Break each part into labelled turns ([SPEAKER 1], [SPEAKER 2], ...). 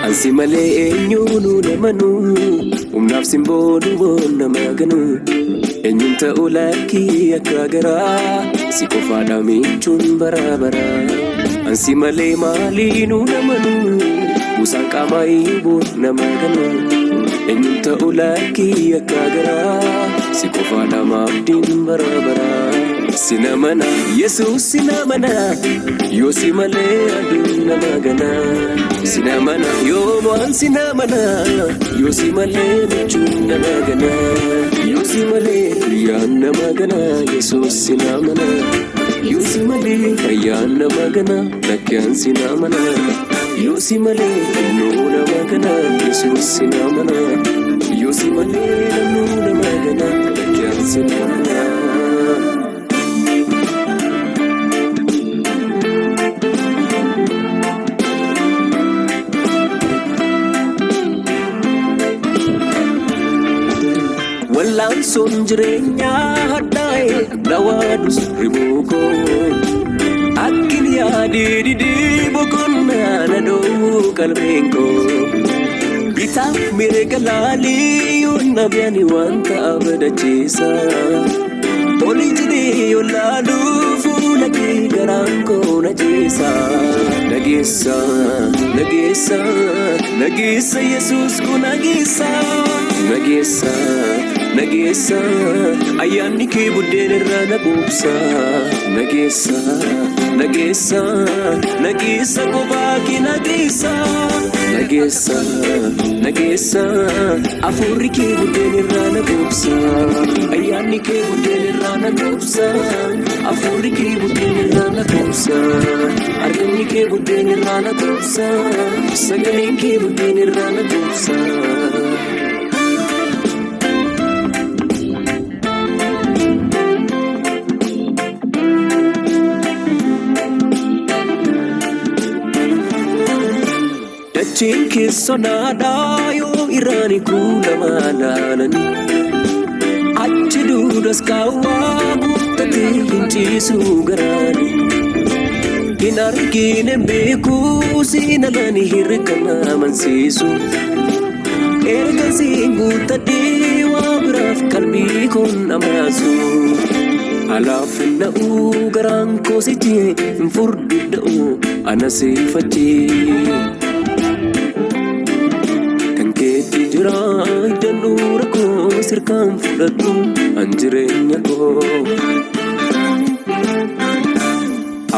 [SPEAKER 1] Ansi malee eenyuunu namanu humnaaf simboonu boonna maganu eenyuun ta'uu lakkii akka garaa si qofaadha michuun bara bara. Ansi malee maaliinu namanu busaan qaamaa boonna maganu eenyuun ta'uu lakkii akka garaa si qofaadha maabdiin bara bara. Sinamana Yesus sinamana yo si malee aduun nama gana. Sinamana yo mo'an sinamana yo si malee michuun nama gana. Yo si malee fayyaan nama gana Yesus sinamana. Yo si malee fayyaan nama gana lakkiyaan sinamana. Yo si malee nannuu nama gana Yesus sinamana. Yo si malee nannuu nama gana lakkiyaan sinamana. Walang son jirenya hadai lawadus ribuko akin yaadi didi bokonna nado kalbenko bitaf mirga lali yonna biani wanta abada chisa oli jidi yolalu fulaki garanko najisa nagisa nagisa nagisa Yesus ko nagisa nagisa nagisa ayani ke budden rana bubsa nagisa nagisa nagisa ko baki nagisa nagisa nagisa afuri ke budden rana bubsa ayani ke budden rana bubsa afuri ke budden rana bubsa argani ke budden rana bubsa sagale ke budden rana bubsa. Cinki sonada yo irani kula malalani achidu das kawa gutati hinchi sugarani inarkine beku sinalani hirkana mansisu erga singutati wa braf kalbi kon amasu alafna ugaran kositi furdidu anasifati Jirai dan nurako sirkam fudatu anjirenya ko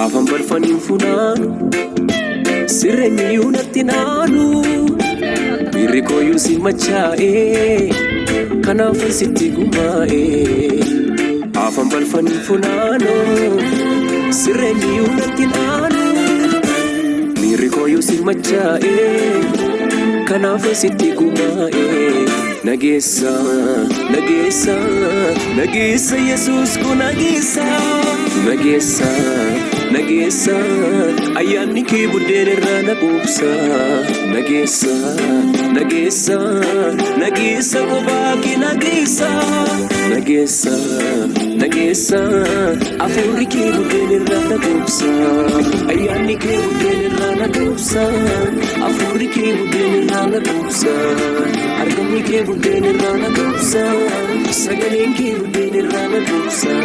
[SPEAKER 1] afam barfanin funanu sirenya yunatinanu biriko yusi machae kana fasiti gumae afam barfanin funanu sirenya yunatinanu biriko yusi machae kana fasiti gumae nagisa nagisa nagisa Yesus ko nagisa nagisa nagisa ayani ke budden rana bubsa nagisa nagisa nagisa ko baki nagisa nagisa nagisa afuri ke budden rana bubsa ayani ke budden rana bubsa afuri ke budden rana bubsa argani ke budden rana bubsa sagale ke budden rana bubsa.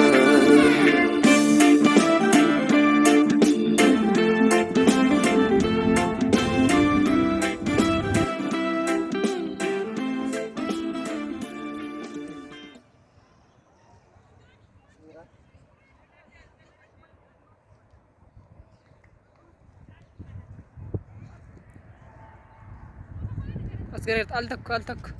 [SPEAKER 2] أصغر ألتك